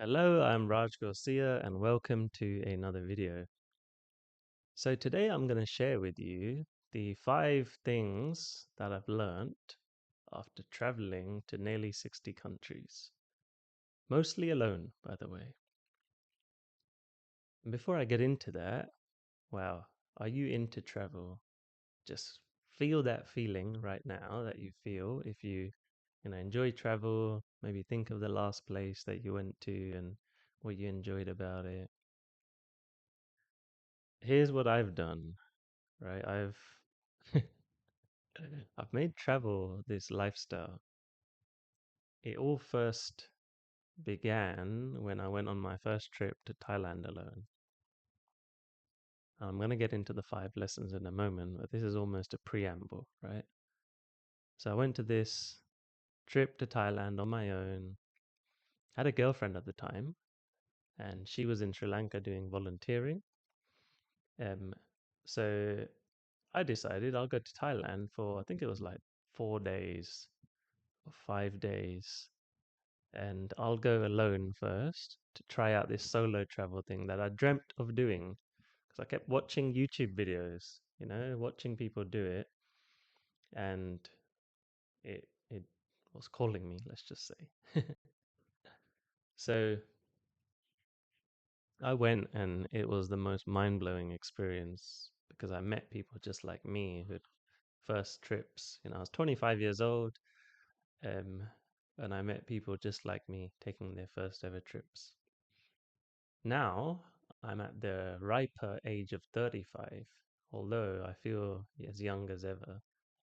Hello, I'm Raj Garcia and welcome to another video. So today I'm going to share with you the 5 things that I've learnt after traveling to nearly 60 countries. Mostly alone, by the way. And before I get into that, wow, are you into travel? Just feel that feeling right now that you feel if you enjoy travel, maybe think of the last place that you went to and what you enjoyed about it. Here's what I've done, right? I've made travel this lifestyle. It all first began when I went on my first trip to Thailand alone. I'm going to get into the 5 lessons in a moment, but this is almost a preamble, right? So I went to this trip to Thailand on my own. Had a girlfriend at the time, and she was in Sri Lanka doing volunteering. Um, so I decided I'll go to Thailand for, I think it was like 4 days or 5 days, and I'll go alone first to try out this solo travel thing that I dreamt of doing because I kept watching YouTube videos, watching people do it, and it was calling me, let's just say. So I went, and it was the most mind-blowing experience because I met people just like me who first trips. I was 25 years old, um, and I met people just like me taking their first ever trips. Now I'm at the riper age of 35, although I feel as young as ever.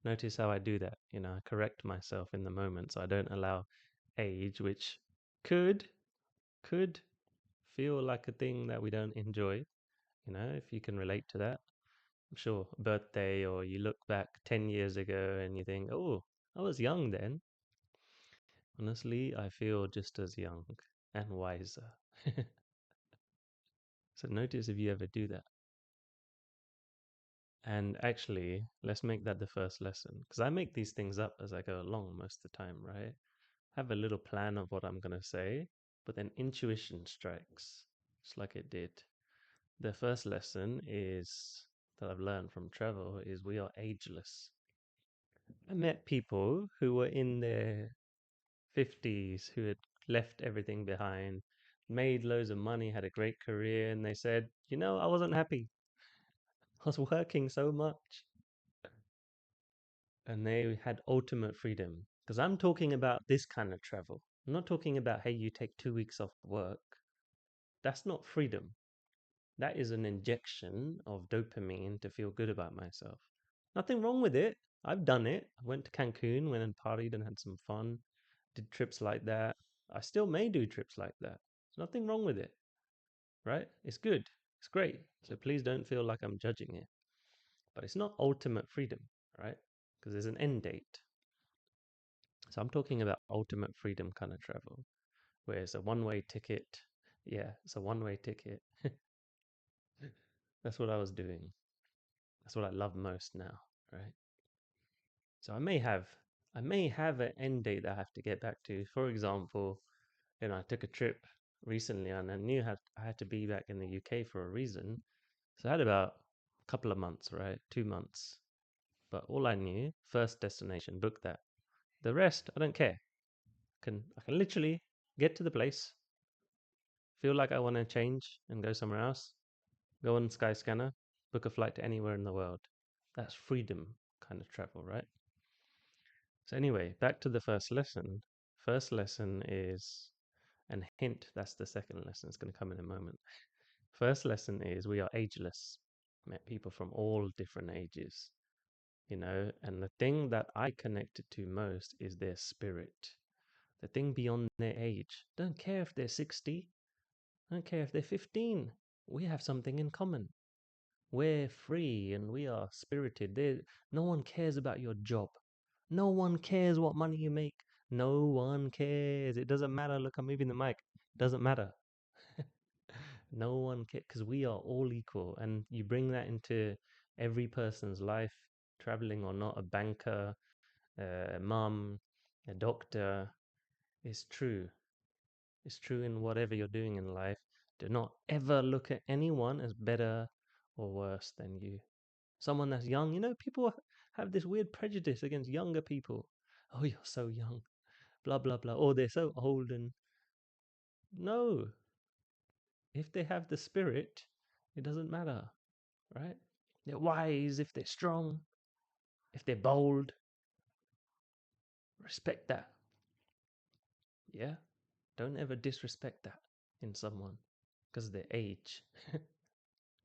Notice how I do that. I correct myself in the moment so I don't allow age, which could could feel like a thing that we don't enjoy. If you can relate to that. I'm sure birthday, or you look back 10 years ago and you think, oh, I was young then. Honestly, I feel just as young and wiser. So notice if you ever do that. And actually, let's make that the first lesson because I make these things up as I go along most of the time, right? Have a little plan of what I'm going to say, but then intuition strikes, just like it did. The first lesson is that I've learned from travel is we are ageless. I met people who were in their 50s who had left everything behind, made loads of money, had a great career, and they said, I wasn't happy. I was working so much. And they had ultimate freedom. Because I'm talking about this kind of travel. I'm not talking about, hey, you take 2 weeks off work. That's not freedom. That is an injection of dopamine to feel good about myself. Nothing wrong with it. I've done it. I went to Cancun, went and partied and had some fun, did trips like that. I still may do trips like that. There's nothing wrong with it, right? It's good. It's great. So please don't feel like I'm judging it. But it's not ultimate freedom, right? Because there's an end date. So I'm talking about ultimate freedom kind of travel, where it's a one-way ticket. Yeah, it's a one-way ticket. That's what I was doing. That's what I love most now, right? So I may have an end date that I have to get back to. For example, I took a trip recently and I knew I had to be back in the UK for a reason. So I had about a couple of months, right? 2 months. But all I knew, first destination, book that. The rest, I don't care. I can literally get to the place, feel like I want to change and go somewhere else, go on Skyscanner, book a flight to anywhere in the world. That's freedom kind of travel, right? So, anyway, back to the first lesson. First lesson is, and hint, that's the second lesson. It's going to come in a moment. First lesson is we are ageless. Met people from all different ages, and the thing that I connected to most is their spirit. The thing beyond their age. Don't care if they're 60, I don't care if they're 15. We have something in common. We're free and we are spirited. No one cares about your job. No one cares what money you make. No one cares. It doesn't matter. Look, I'm moving the mic. Doesn't matter. No one cares because we are all equal. And you bring that into every person's life, traveling or not, a banker, a mum, a doctor, is true. It's true in whatever you're doing in life. Do not ever look at anyone as better or worse than you. Someone that's young, people have this weird prejudice against younger people. Oh, you're so young, blah, blah, blah. Or they're so old. And no, if they have the spirit, it doesn't matter, right? They're wise, if they're strong, if they're bold, respect that. Yeah? Don't ever disrespect that in someone because of their age.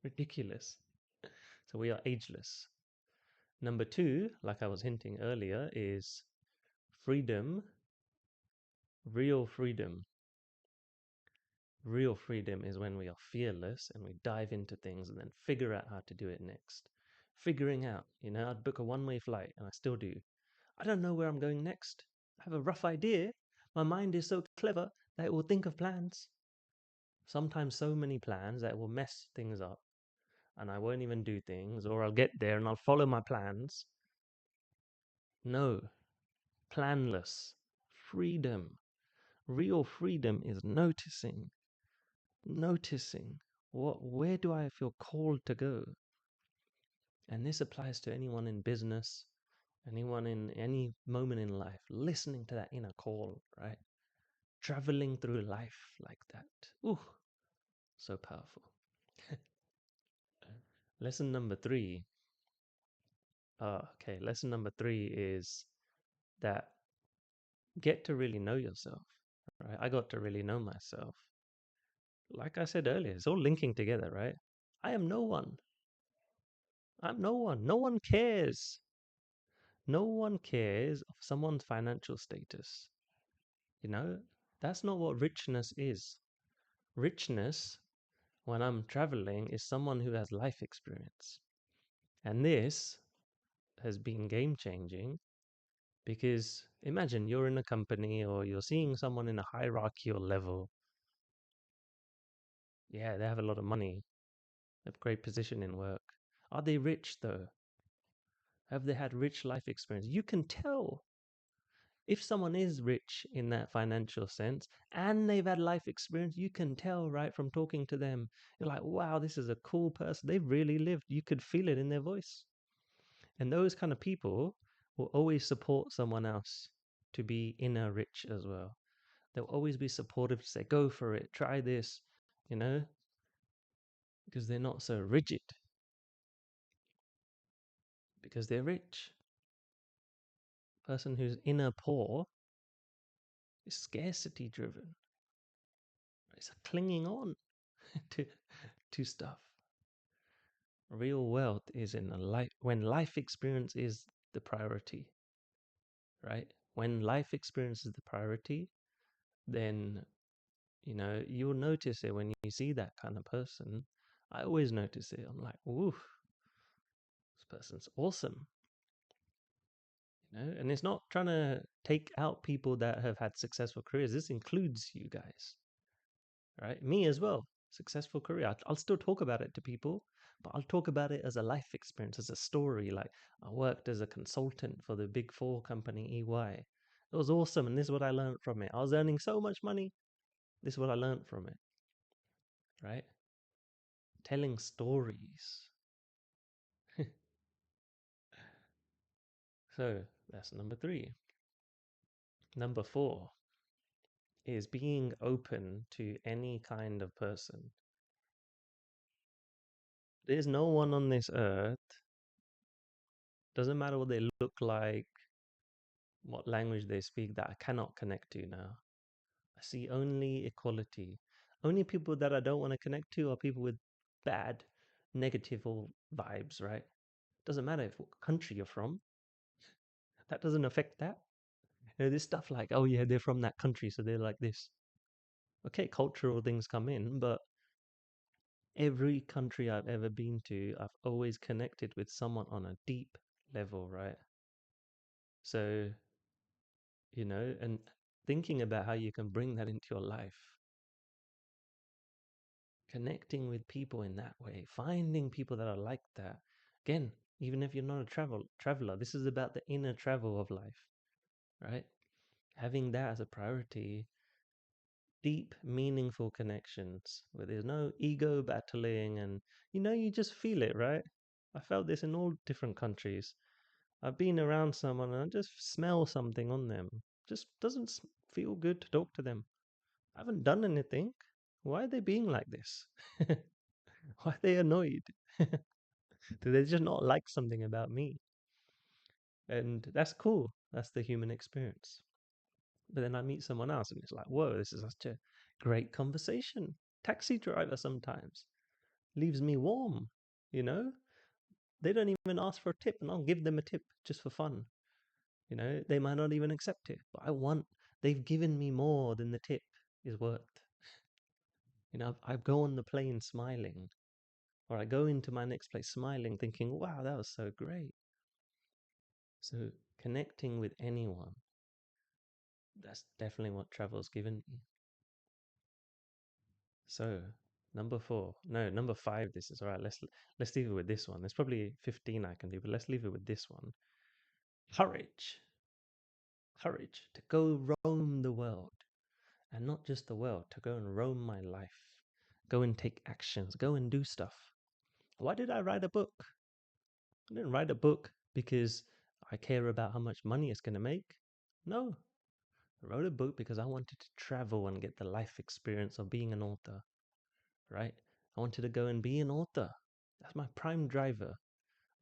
Ridiculous. So we are ageless. Number two, like I was hinting earlier, is freedom, real freedom. Real freedom is when we are fearless and we dive into things and then figure out how to do it next. Figuring out, I'd book a one-way flight and I still do. I don't know where I'm going next. I have a rough idea. My mind is so clever that it will think of plans. Sometimes so many plans that it will mess things up and I won't even do things, or I'll get there and I'll follow my plans. No, planless. Freedom. Real freedom is noticing where do I feel called to go? And this applies to anyone in business, anyone in any moment in life, listening to that inner call, right? Traveling through life like that. Ooh, so powerful. Lesson number three. Okay, lesson number three is that get to really know yourself, right? I got to really know myself. Like I said earlier, it's all linking together, right? I am no one. I'm no one. No one cares. No one cares of someone's financial status. You know, that's not what richness is. Richness, when I'm traveling, is someone who has life experience. And this has been game changing because imagine you're in a company or you're seeing someone in a hierarchical level. Yeah, they have a lot of money, they have great position in work. Are they rich though? Have they had rich life experience? You can tell if someone is rich in that financial sense and they've had life experience. You can tell right from talking to them. You're like, wow, this is a cool person. They've really lived. You could feel it in their voice. And those kind of people will always support someone else to be inner rich as well. They'll always be supportive to say, go for it, try this, you know, because they're not so rigid, because they're rich. Person who's inner poor is scarcity driven. It's a clinging on to stuff. Real wealth is in a life when life experience is the priority, right? When life experience is the priority, then you'll notice it when you see that kind of person. I always notice it. I'm like, ooh, this person's awesome. And it's not trying to take out people that have had successful careers. This includes you guys, right? Me as well. Successful career. I'll still talk about it to people, but I'll talk about it as a life experience, as a story. Like I worked as a consultant for the Big Four company EY. It was awesome, and this is what I learned from it. I was earning so much money. This is what I learned from it, right? Telling stories. So that's number three. Number four is being open to any kind of person. There's no one on this earth, doesn't matter what they look like, what language they speak, that I cannot connect to now. I see only equality. Only people that I don't want to connect to are people with bad, negative or vibes, right? Doesn't matter if what country you're from. That doesn't affect that. There's stuff like, oh yeah, they're from that country, so they're like this. Okay, cultural things come in, but every country I've ever been to, I've always connected with someone on a deep level, right? So, and thinking about how you can bring that into your life, connecting with people in that way, finding people that are like that. Again, even if you're not a traveler, this is about the inner travel of life, right? Having that as a priority deep, meaningful connections where there's no ego battling and you just feel it, right? I felt this in all different countries. I've been around someone and I just smell something on them. Just doesn't feel good to talk to them. I haven't done anything. Why are they being like this? Why are they annoyed? Do they just not like something about me? And that's cool. That's the human experience. But then I meet someone else and it's like, whoa, this is such a great conversation. Taxi driver sometimes leaves me warm, you know? They don't even ask for a tip and I'll give them a tip just for fun. They might not even accept it, but they've given me more than the tip is worth. I go on the plane smiling, or I go into my next place smiling, thinking, wow, that was so great. So connecting with anyone, that's definitely what travel's given me. So number four, no, number five. This is all right. Let's leave it with this one. There's probably 15 I can do, but let's leave it with this one. Courage, courage to go roam the world, and not just the world, to go and roam my life, go and take actions, go and do stuff. Why did I write a book? I didn't write a book because I care about how much money it's going to make. No, I wrote a book because I wanted to travel and get the life experience of being an author, right? I wanted to go and be an author. That's my prime driver.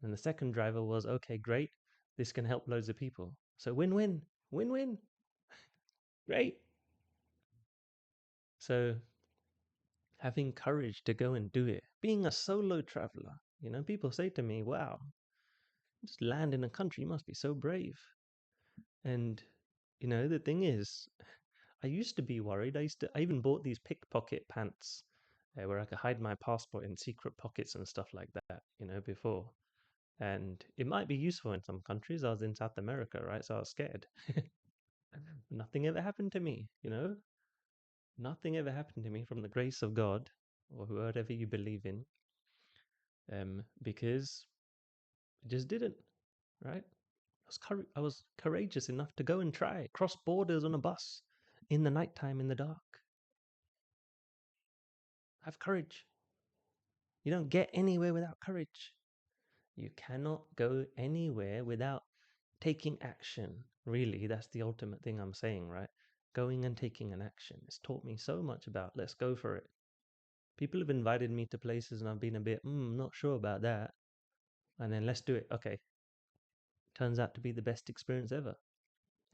And the second driver was, okay, great. This can help loads of people. So win-win, win-win. Great. So having courage to go and do it, being a solo traveler. People say to me, wow, just land in a country, you must be so brave. And, the thing is, I used to be worried. I even bought these pickpocket pants where I could hide my passport in secret pockets and stuff like that, before. And it might be useful in some countries. I was in South America, right? So I was scared. Nothing ever happened to me. Nothing ever happened to me from the grace of God or whatever you believe in, because it just didn't, right? I was courageous enough to go and try cross borders on a bus in the nighttime in the dark. Have courage. You don't get anywhere without courage. You cannot go anywhere without taking action. Really, that's the ultimate thing I'm saying, right? Going and taking an action. It's taught me so much about let's go for it. People have invited me to places and I've been a bit, not sure about that. And then let's do it. Okay. Turns out to be the best experience ever.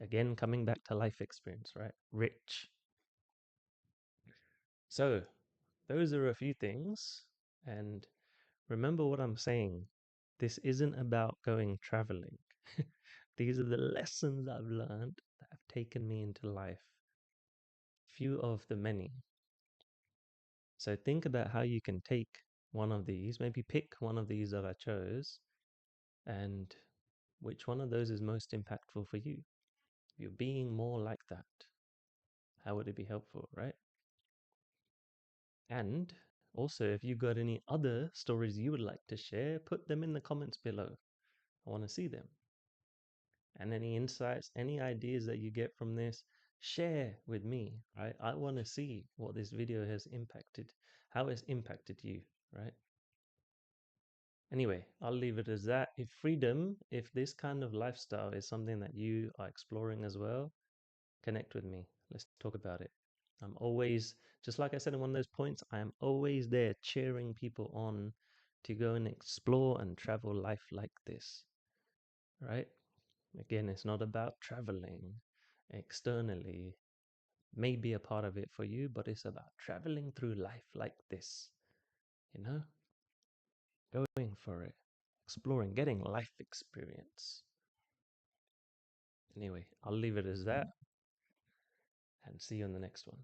Again, coming back to life experience, right? Rich. So, those are a few things. And remember what I'm saying. This isn't about going traveling. These are the lessons I've learned that have taken me into life. Few of the many. So think about how you can take one of these, maybe pick one of these that I chose, and which one of those is most impactful for you. If you're being more like that, how would it be helpful, right? And also, if you've got any other stories you would like to share, put them in the comments below. I want to see them. And any insights, any ideas that you get from this, share with me, right? I want to see what this video has impacted, how it's impacted you, right? Anyway, I'll leave it as that. If this kind of lifestyle is something that you are exploring as well, connect with me. Let's talk about it. I'm always, just like I said in one of those points, I am always there cheering people on to go and explore and travel life like this, right? Again, it's not about traveling externally, maybe a part of it for you, but it's about traveling through life like this, you know, going for it, exploring, getting life experience. Anyway, I'll leave it as that and see you on the next one.